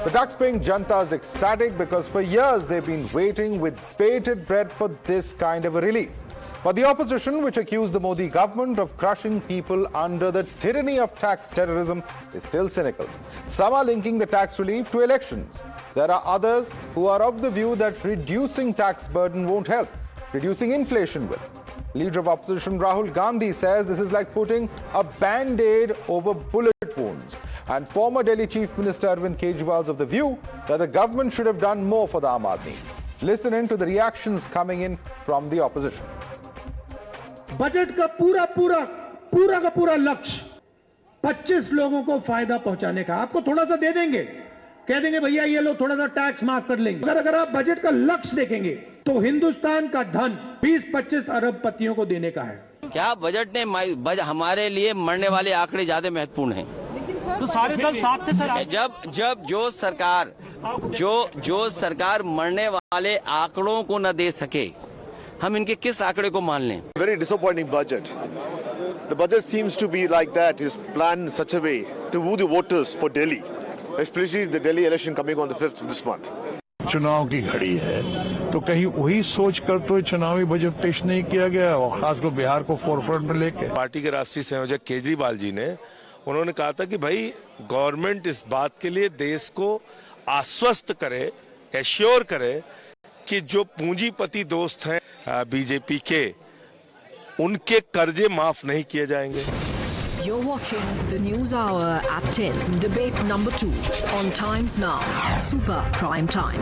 The tax-paying Janta is ecstatic because for years they've been waiting with bated breath for this kind of a relief. But the opposition, which accused the Modi government of crushing people under the tyranny of tax terrorism, is still cynical. Some are linking the tax relief to elections. There are others who are of the view that reducing tax burden won't help, reducing inflation will. Leader of opposition Rahul Gandhi says this is like putting a band-aid over bullet wounds. And former Delhi Chief Minister Arvind Kejriwal is of the view that the government should have done more for the Aam Aadmi. Listen in to the reactions coming in from the opposition. Budget का पूरा लक्ष्य 25 लोगों को फायदा पहुंचाने का। आपको थोड़ा सा दे देंगे, कह देंगे भैया ये लो थोड़ा सा टैक्स माफ कर लेंगे। अगर आप बजट का लक्ष्य देखेंगे तो हिंदुस्तान का धन 20-25 अरबपतियों को देने का है। क्या बजट ने हमारे लिए मरने वाले आंकड़े ज्यादा महत्वपूर्ण हैं? तो सारे दल साथ थे सर। जब जो सरकार मरने वाले आंकड़ों को न दे सके, हम इनके किस आंकड़े को मान लें? Very disappointing budget. The budget seems to be like that, is planned in such a way to woo the voters for Delhi, especially the Delhi election coming on the 5th of this month. चुनाव की घड़ी है तो कहीं वही सोचकर तो चुनावी बजट पेश नहीं किया गया, और खासकर बिहार को फोरफ्रंट में लेके। पार्टी के राष्ट्रीय संयोजक केजरीवाल जी ने उन्होंने कहा था कि भाई गवर्नमेंट इस बात के लिए देश को आश्वस्त करे, एश्योर करे कि जो पूंजीपति दोस्त हैं बीजेपी के, उनके कर्जे माफ नहीं किए जाएंगे। You're watching the News Hour at 10, debate number 2 on Times Now, Super Prime Time.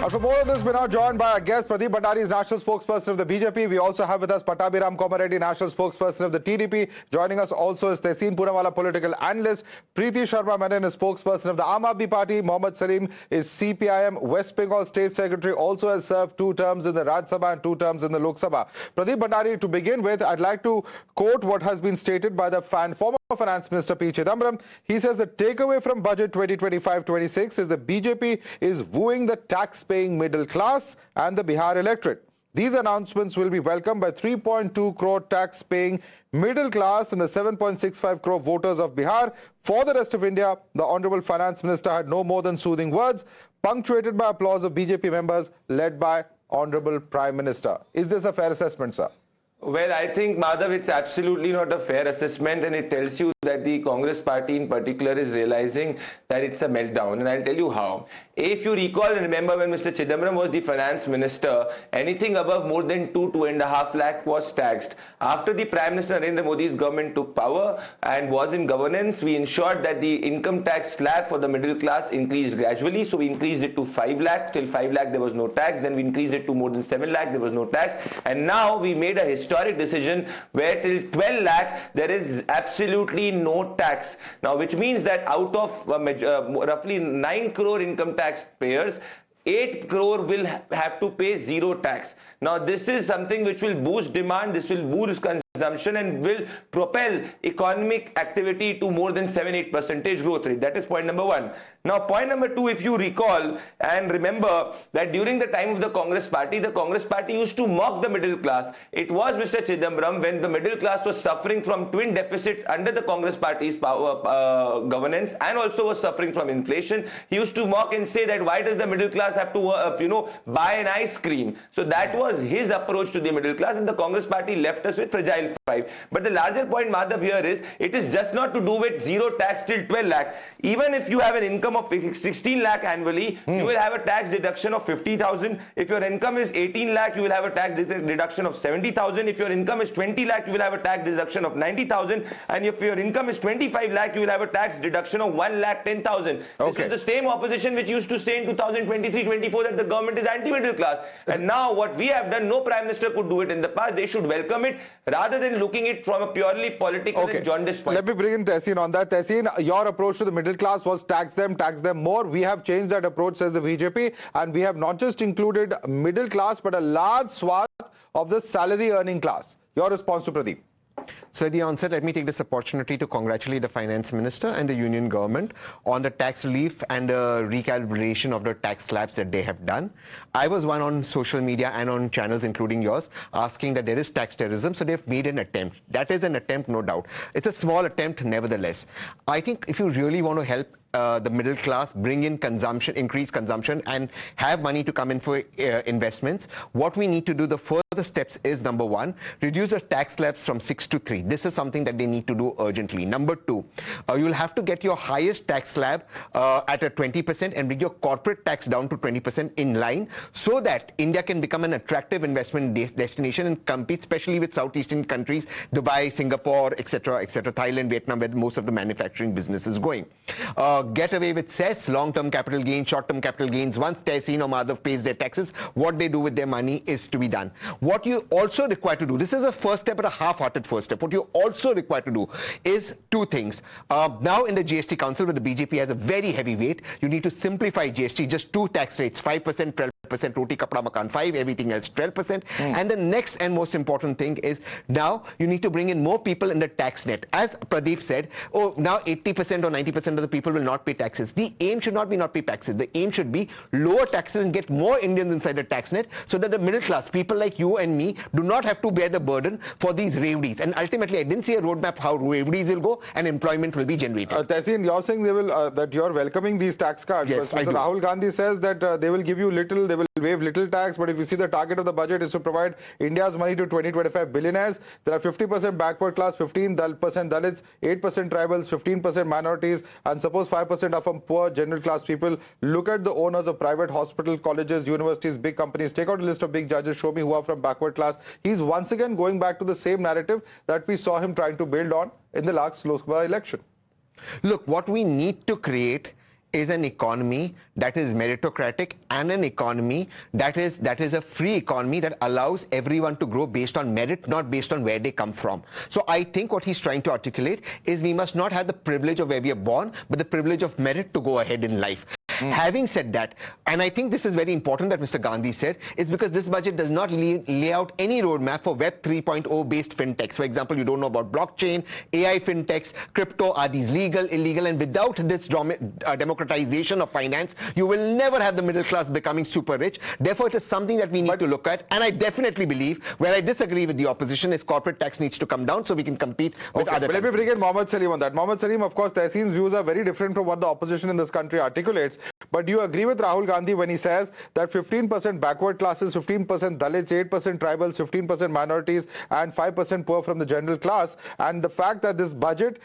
And for more of this, we're now joined by our guest, Pradeep Bhandari is National Spokesperson of the BJP. We also have with us Pattabhiram Komareddy, National Spokesperson of the TDP. Joining us also is Tehseen Poonawalla, Political Analyst. Preeti Sharma Menon is Spokesperson of the Aam Aadmi Party. Mohammad Salim is CPIM West Bengal State Secretary, also has served 2 terms in the Rajya Sabha and 2 terms in the Lok Sabha. Pradeep Bhandari, to begin with, I'd like to quote what has been stated by the former Finance Minister P. Chidambaram. He says the takeaway from Budget 2025-26 is the BJP is wooing the tax-paying middle class and the Bihar electorate. These announcements will be welcomed by 3.2 crore tax-paying middle class and the 7.65 crore voters of Bihar. For the rest of India, the Honorable Finance Minister had no more than soothing words, punctuated by applause of BJP members led by Honorable Prime Minister. Is this a fair assessment, sir? Well, I think, Madhav, it's absolutely not a fair assessment, and it tells you that the Congress party in particular is realizing that it's a meltdown, and I'll tell you how. If you recall and remember, when Mr. Chidambaram was the finance minister, anything above more than 2.5 lakh was taxed. After the Prime Minister Narendra Modi's government took power and was in governance, we ensured that the income tax slab for the middle class increased gradually. So we increased it to 5 lakh. Till 5 lakh there was no tax. Then we increased it to more than 7 lakh. There was no tax. And now we made a historic decision where till 12 lakh there is absolutely no tax. Now, which means that out of roughly 9 crore income tax payers, 8 crore will have to pay zero tax. Now, this is something which will boost demand, this will boost consumption and will propel economic activity to more than 7-8% growth rate. That is point number 1. Now, point number 2, if you recall and remember that during the time of the Congress party used to mock the middle class. It was Mr. Chidambaram, when the middle class was suffering from twin deficits under the Congress party's governance and also was suffering from inflation. He used to mock and say that why does the middle class have to buy an ice cream? So that was his approach to the middle class, and the Congress party left us with fragile 5. But the larger point, Madhav, here is it is just not to do with zero tax till 12 lakh. Even if you have an income of 16 lakh annually, you will have a tax deduction of 50,000. If your income is 18 lakh, you will have a tax deduction of 70,000. If your income is 20 lakh, you will have a tax deduction of 90,000. And if your income is 25 lakh, you will have a tax deduction of 1,10,000. Okay. This is the same opposition which used to say in 2023-24 that the government is anti-middle class. And now what we have done, no Prime Minister could do it in the past. They should welcome it rather than looking at it from a purely political and jaundiced point. Let me bring in Tehseen on that. Tehseen, your approach to the middle class was tax them more. We have changed that approach, says the BJP, and we have not just included middle class but a large swath of the salary earning class. Your response to Pradeep? So at the onset, let me take this opportunity to congratulate the Finance Minister and the Union Government on the tax relief and the recalibration of the tax slabs that they have done. I was one on social media and on channels including yours asking that there is tax terrorism, so they've made an attempt. That is an attempt, no doubt. It's a small attempt nevertheless. I think if you really want to help the middle class, bring in consumption, increase consumption and have money to come in for investments, what we need to do, the further steps is, number one, reduce the tax slabs from 6 to 3. This is something that they need to do urgently. Number two, you'll have to get your highest tax slab at a 20% and bring your corporate tax down to 20% in line, so that India can become an attractive investment destination and compete especially with South Asian countries, Dubai, Singapore, etc., Thailand, Vietnam, where most of the manufacturing business is going. Get away with cess, long-term capital gains, short-term capital gains. Once Tehseen or Madhav pays their taxes, what they do with their money is to be done. What you also require to do, this is a first step, but a half-hearted first step. What you also require to do is two things. Now in the GST Council, where the BJP has a very heavy weight, you need to simplify GST, just two tax rates, 5%, 12%, roti, kapda, makan 5, everything else 12%. And the next and most important thing is now you need to bring in more people in the tax net. As Pradeep said, now 80% or 90% of the people will not pay taxes. The aim should not be not pay taxes. The aim should be lower taxes and get more Indians inside the tax net, so that the middle class, people like you and me, do not have to bear the burden for these revenues. And ultimately, I didn't see a roadmap how revenues will go and employment will be generated. Tehseen, you're saying they will that you're welcoming these tax cuts. Yes, but Mr. Rahul Gandhi says that they will give you little, they will waive little tax, but if you see the target of the budget is to provide India's money to 20-25 billionaires. There are 50% backward class, 15% Dalits, 8% tribals, 15% minorities, and suppose 5% are from poor general class people. Look at the owners of private hospital, colleges, universities, big companies. Take out a list of big judges, show me who are from backward class. He's once again going back to the same narrative that we saw him trying to build on in the last Lok Sabha election. Look, what we need to create is an economy that is meritocratic and an economy that is a free economy that allows everyone to grow based on merit, not based on where they come from. So I think what he's trying to articulate is we must not have the privilege of where we are born, but the privilege of merit to go ahead in life. Having said that, and I think this is very important that Mr. Gandhi said, is because this budget does not lay out any roadmap for Web 3.0 based fintechs. For example, you don't know about blockchain, AI fintechs, crypto, are these legal, illegal, and without this democratization of finance, you will never have the middle class becoming super rich. Therefore, it is something that we need to look at, and I definitely believe, where I disagree with the opposition, is corporate tax needs to come down so we can compete with other countries. Let me bring in Mohammad Salim on that. Mohammad Salim, of course, Tehseen's views are very different from what the opposition in this country articulates. But do you agree with Rahul Gandhi when he says that 15% backward classes, 15% Dalits, 8% tribals, 15% minorities, and 5% poor from the general class? And the fact that this budget,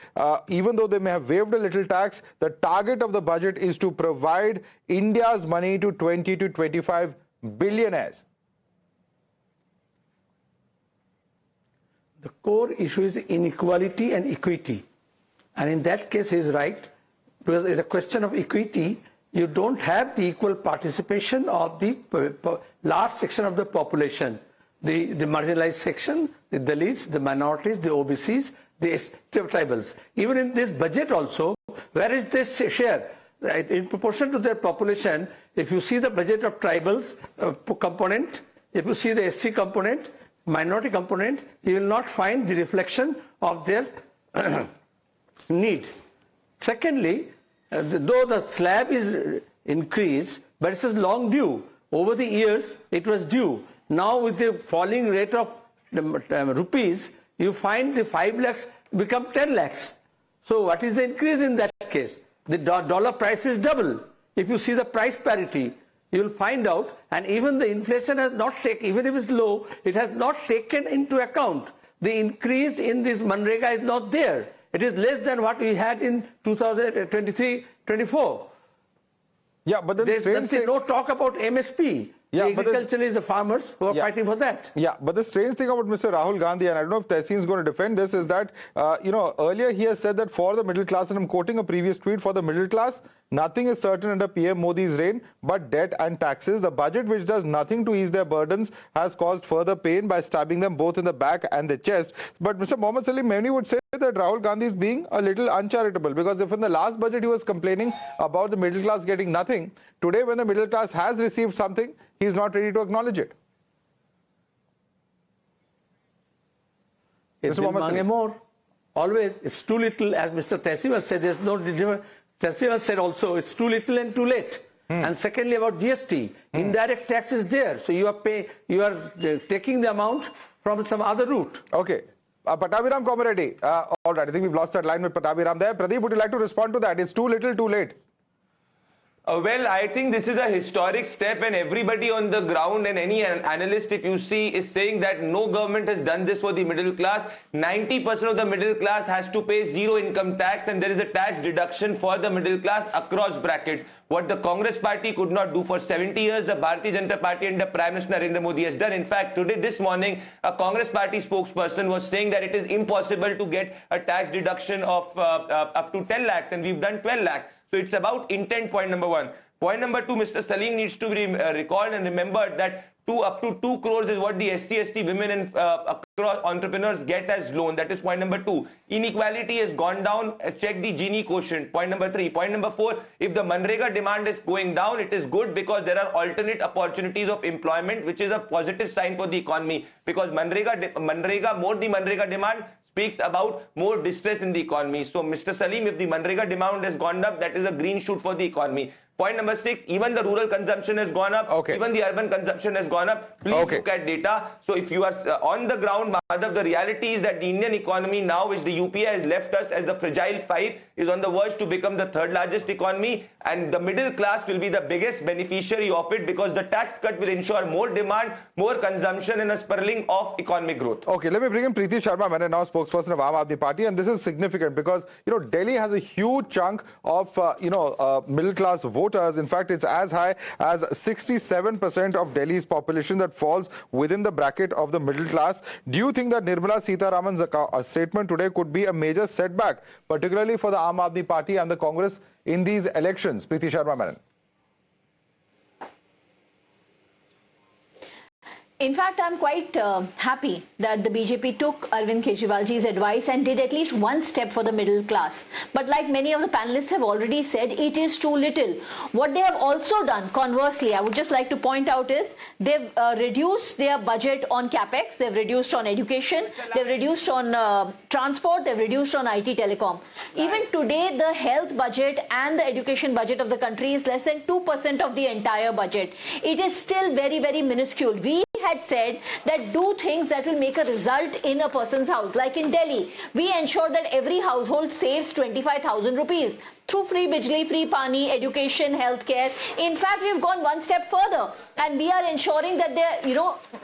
even though they may have waived a little tax, the target of the budget is to provide India's money to 20 to 25 billionaires. The core issue is inequality and equity. And in that case, he is right, because it's a question of equity. You don't have the equal participation of the large section of the population, the marginalized section, the Dalits, the minorities, the OBCs, the tribals. Even in this budget also, where is this share? In proportion to their population, if you see the budget of tribals component, if you see the SC component, minority component, you will not find the reflection of their need. Secondly, though the slab is increased, but it is long due. Over the years, it was due. Now with the falling rate of rupees, you find the 5 lakhs become 10 lakhs. So what is the increase in that case? The dollar price is double. If you see the price parity, you will find out, and even the inflation has not taken, even if it's low, it has not taken into account. The increase in this Manrega is not there. It is less than what we had in 2023-24. Yeah, but then there's no talk about MSP. Yeah, the agriculture is the farmers who are fighting for that. Yeah, but the strange thing about Mr. Rahul Gandhi, and I don't know if Tehseen is going to defend this, is that, earlier he has said that for the middle class, and I'm quoting a previous tweet, for the middle class, nothing is certain under PM Modi's reign but debt and taxes. The budget, which does nothing to ease their burdens, has caused further pain by stabbing them both in the back and the chest. But Mr. Mohammad Salim, many would say that Rahul Gandhi is being a little uncharitable, because if in the last budget he was complaining about the middle class getting nothing, today when the middle class has received something, he is not ready to acknowledge it. It's Mr. been Mohammed mange Salim. more. Always. It's too little, as Mr. Tehsil said. There's no difference. Tehsil said also, it's too little and too late. And secondly, about GST, indirect tax is there. So you are taking the amount from some other route. Okay. Pattabhiram Komareddy. All right. I think we've lost that line with Pattabhiram there. Pradeep, would you like to respond to that? It's too little, too late. Well, I think this is a historic step, and everybody on the ground and any analyst, if you see, is saying that no government has done this for the middle class. 90% of the middle class has to pay zero income tax, and there is a tax deduction for the middle class across brackets. What the Congress party could not do for 70 years, the Bharatiya Janata Party and the Prime Minister Narendra Modi has done. In fact, this morning, a Congress party spokesperson was saying that it is impossible to get a tax deduction of up to 10 lakhs, and we've done 12 lakhs. So it's about intent, point number one. Point number two, Mr. Salim needs to be recalled and remembered that up to 2 crores is what the SC/ST women and across entrepreneurs get as loan. That is point number two. Inequality has gone down. Check the Gini quotient. Point number three. Point number four, if the Manrega demand is going down, it is good because there are alternate opportunities of employment, which is a positive sign for the economy. Because more the Manrega demand speaks about more distress in the economy. So, Mr. Salim, if the Manrega demand has gone up, that is a green shoot for the economy. Point number 6, even the rural consumption has gone up, even the urban consumption has gone up. Please look at data. So if you are on the ground, Madhav, the reality is that the Indian economy now, which the UPI has left us as the fragile 5, is on the verge to become the 3rd largest economy, and the middle class will be the biggest beneficiary of it because the tax cut will ensure more demand, more consumption, and a spurling of economic growth. Okay, let me bring in Preeti Sharma, now spokesperson of Aam Aadmi Party, and this is significant because, Delhi has a huge chunk of, middle class voters. In fact, it's as high as 67% of Delhi's population that falls within the bracket of the middle class. Do you think that Nirmala Sitharaman's statement today could be a major setback, particularly for the Aam Aadmi Party and the Congress in these elections? Preeti Sharma, Madam. In fact, I'm quite happy that the BJP took Arvind Kejriwalji's advice and did at least one step for the middle class. But like many of the panelists have already said, it is too little. What they have also done, conversely, I would just like to point out is they've reduced their budget on capex, they've reduced on education, they've reduced on transport, they've reduced on IT telecom. Even today, the health budget and the education budget of the country is less than 2% of the entire budget. It is still very, very minuscule. We had said that do things that will make a result in a person's house. Like in Delhi, we ensure that every household saves 25,000 rupees through free bijli, free pani, education, healthcare. In fact, we've gone one step further and we are ensuring that their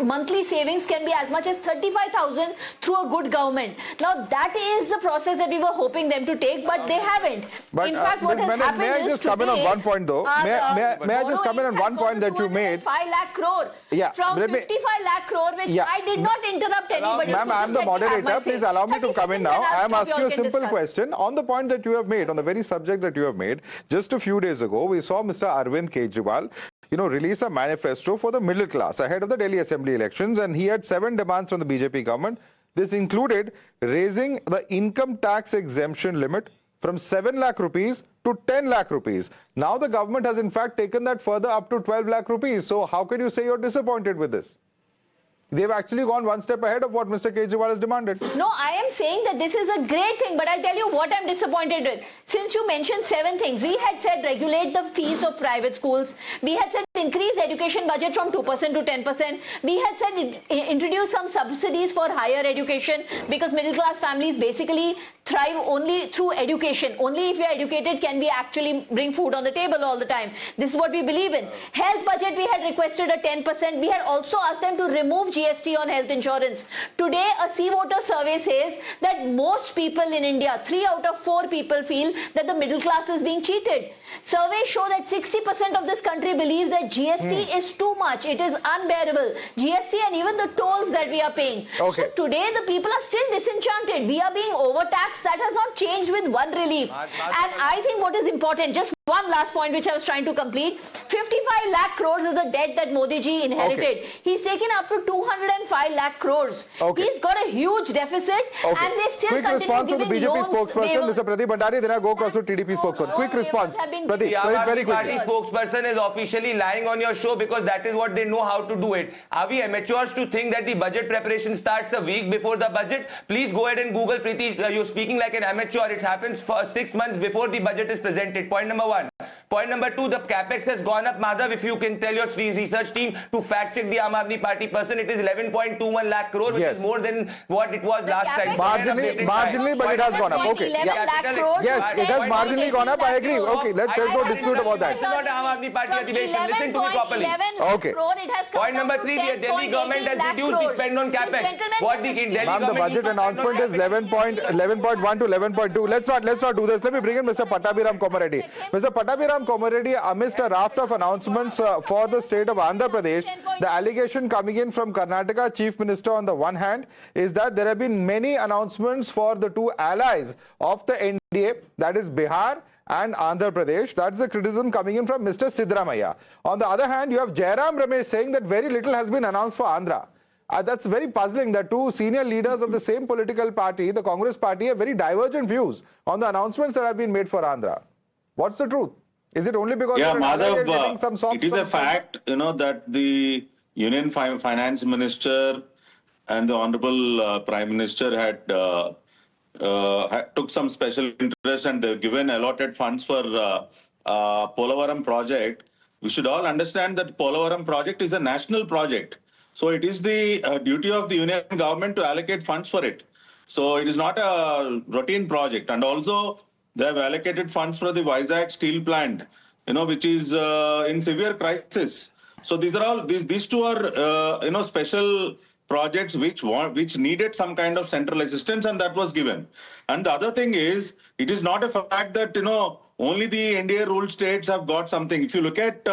monthly savings can be as much as 35,000 through a good government. Now that is the process that we were hoping them to take, but they haven't. But, in fact, what has happened may I just come in on one point though? May I just come in on one point that you made? 5 lakh crore. Yeah. From 55 lakh crore, which I did not interrupt anybody. Ma'am, I am the moderator. Please allow me to come in now. I am asking you a simple question on the point that you have made, on the very subject that you have made. Just a few days ago, we saw Mr. Arvind Kejriwal, release a manifesto for the middle class ahead of the Delhi Assembly elections, and he had 7 demands from the BJP government. This included raising the income tax exemption limit from 7 lakh rupees to 10 lakh rupees. Now the government has in fact taken that further up to 12 lakh rupees. So how can you say you're disappointed with this? They've actually gone one step ahead of what Mr. Kejriwal has demanded. No, I am saying that this is a great thing, but I'll tell you what I'm disappointed with. Since you mentioned 7 things, we had said regulate the fees of private schools. We had said increase education budget from 2% to 10%. We had said introduce some subsidies for higher education because middle class families basically thrive only through education. Only if you are educated can we actually bring food on the table all the time. This is what we believe in. Health budget, we had requested a 10%. We had also asked them to remove GST on health insurance. Today, a sea voter survey says that most people in India, 3 out of 4 people feel that the middle class is being cheated. Surveys show that 60% of this country believes that GST is too much. It is unbearable. GST and even the tolls that we are paying. So today, the people are still disenchanted. We are being overtaxed. That has not changed with one relief. And I think what is important, just one last point which I was trying to complete. 55 lakh crores is the debt that Modi ji inherited. Okay. He's taken up to 205 lakh crores. Okay. He's got a huge deficit and they still Quick continue response to the giving BJP loans. spokesperson, Mr. Pradeep Bhandari, then I go across to TDP spokesperson. Quick response. Pradeep, The Aam very Aadmi Party quickly. spokesperson is officially lying on your show because that is what they know how to do it. Are we amateurs to think that the budget preparation starts a week before the budget? Please go ahead and Google, Preeti. You're speaking like an amateur. It happens for 6 months before the budget is presented. Point number one. Point number two, the capex has gone up. Madhav, if you can tell your research team to fact check the Aam Aadmi Party person, it is 11.21 lakh crore, which is more than what it was last time. Marginally, but it has gone up. Okay. Yes, it has marginally gone up. I agree. Okay, there's no dispute about that. This is not Aam Aadmi Party adhivesion. Listen to me properly. Okay. Point number three, the Delhi government has reduced the spend on capex. What the Delhi Ma'am, the government budget announcement is 11.1 to 11.2. Let's not do this. Let me bring in Mr. Pattabhiram Komareddy. Mr. Pattabhiram Komareddy, amidst a raft of announcements for the state of Andhra Pradesh, the allegation coming in from Karnataka Chief Minister on the one hand is that there have been many announcements for the two allies of the NDA, that is Bihar and Andhra Pradesh. That's the criticism coming in from Mr. Sitharaman. On the other hand, you have Jairam Ramesh saying that very little has been announced for Andhra. That's very puzzling that two senior leaders of the same political party, the Congress party, have very divergent views on the announcements that have been made for Andhra. What's the truth? Is it only because Madhav, it is a fact, that the Union Finance Minister and the Honorable Prime Minister had took some special interest and they've given allotted funds for Polavaram project. We should all understand that Polavaram project is a national project. So it is the duty of the Union government to allocate funds for it. So it is not a routine project. And also they have allocated funds for the Vizag steel plant, which is in severe crisis. So these two are, special projects which needed some kind of central assistance, and that was given. And the other thing is, it is not a fact that, only the NDA ruled states have got something. If you look at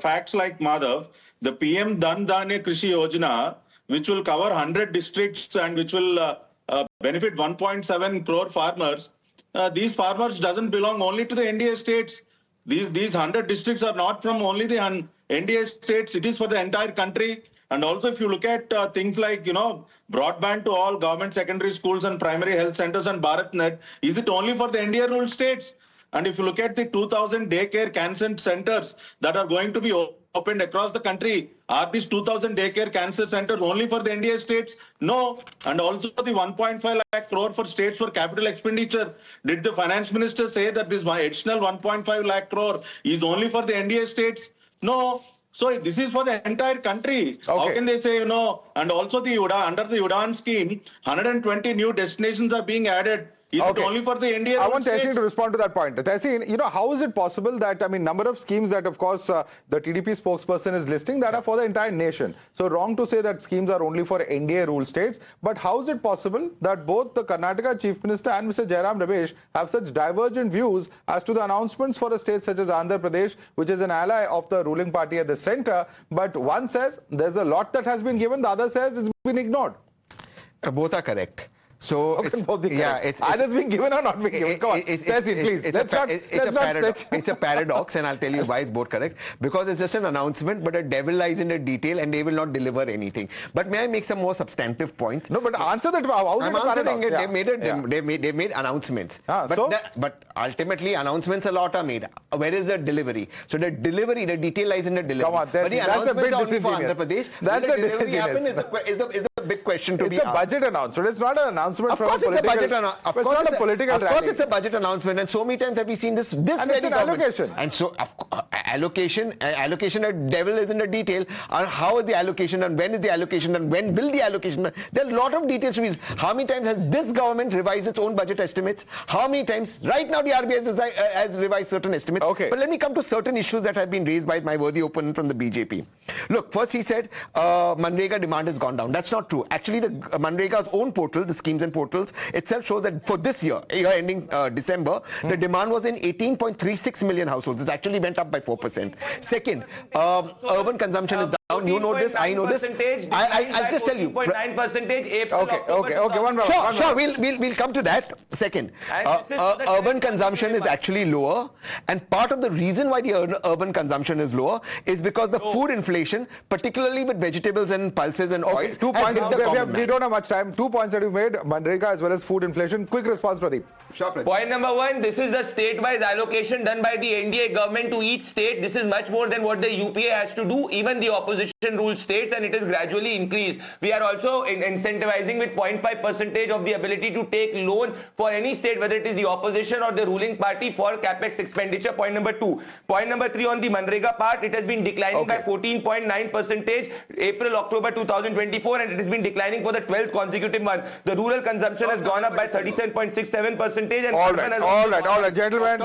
facts like Madhav, the PM Dhan Dhanya Krishi Yojana, which will cover 100 districts and which will benefit 1.7 crore farmers, these farmers doesn't belong only to the NDA states. These 100 districts are not from only the NDA states. It is for the entire country. And also, if you look at things like, broadband to all government secondary schools and primary health centers and BharatNet, is it only for the NDA ruled states? And if you look at the 2,000 daycare cancer centers that are going to be opened across the country, are these 2,000 daycare cancer centers only for the NDA states? No. And also the 1.5 lakh crore for states for capital expenditure. Did the finance minister say that this additional 1.5 lakh crore is only for the NDA states? No. So this is for the entire country. Okay. How can they say, and also under the UDAN scheme, 120 new destinations are being added. Is it only for the NDA? I want Tehseen to respond to that point. Tehseen, how is it possible that, number of schemes that, of course, the TDP spokesperson is listing that are for the entire nation. So wrong to say that schemes are only for NDA ruled states. But how is it possible that both the Karnataka Chief Minister and Mr. Jairam Ramesh have such divergent views as to the announcements for a state such as Andhra Pradesh, which is an ally of the ruling party at the center? But one says there's a lot that has been given, the other says it's been ignored. Both are correct. So it's either being given or not being given. Come on, Tehseen, please. It's a paradox, and I'll tell you why it's both correct. Because it's just an announcement, but the devil lies in the detail, and they will not deliver anything. But may I make some more substantive points? No, but answer that. How is it a paradox? They made announcements. But ultimately, announcements a lot are made. Where is the delivery? So the delivery, the detail lies in the delivery. Come on, but the announcements are only for Andhra Pradesh. That's the delivery happen is the big question to be asked. It's a budget announcement. It's not an announcement of from a political... Of course it's a budget announcement, and so many times have we seen this very allocation. And so allocation, the devil is in the detail. How is the allocation and when is the allocation and when will the allocation? There are a lot of details to be. How many times has this government revised its own budget estimates? How many times? Right now the RBI has revised certain estimates. Okay. But let me come to certain issues that have been raised by my worthy opponent from the BJP. Look, first he said Manrega demand has gone down. That's not true. Actually, the Manrega's own portal, the schemes and portals, itself shows that for this year ending December, the demand was in 18.36 million households. It actually went up by 4%. Second, urban consumption is You know this, I know this. I'll just tell you. 14.9% April. Okay. One minute. Sure. We'll come to that. Second, urban consumption is actually lower, and part of the reason why the urban consumption is lower is because the food inflation, particularly with vegetables and pulses and oils. 2 points. We don't have much time. 2 points that you made: Manrega as well as food inflation. Quick response, Pradeep. Sure, Pradeep. Point number one, this is the state-wise allocation done by the NDA government to each state. This is much more than what the UPA has to do. Even the opposition rules states, and it is gradually increased. We are also incentivizing with 0.5% of the ability to take loan for any state, whether it is the opposition or the ruling party, for capex expenditure. Point number two. Point number three, on the Manrega part, it has been declining by 14.9% April-October 2024, and it has been declining for the 12th consecutive month. The rural consumption has gone up by 37.67%. And all right, gentlemen,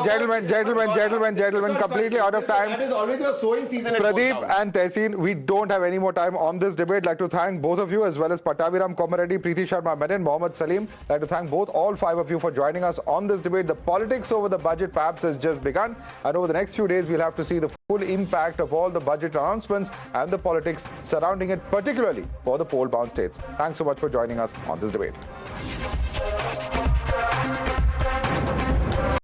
completely out of time. That is always a sowing season. Pradeep and Tehseen, we don't have any more time on this debate. I'd like to thank both of you, as well as Pattabhiram Komareddy, Preeti Sharma Menon, Mohammad Salim. I'd like to thank all five of you for joining us on this debate. The politics over the budget perhaps has just begun, and over the next few days we'll have to see the full impact of all the budget announcements and the politics surrounding it, particularly for the poll-bound states. Thanks so much for joining us on this debate.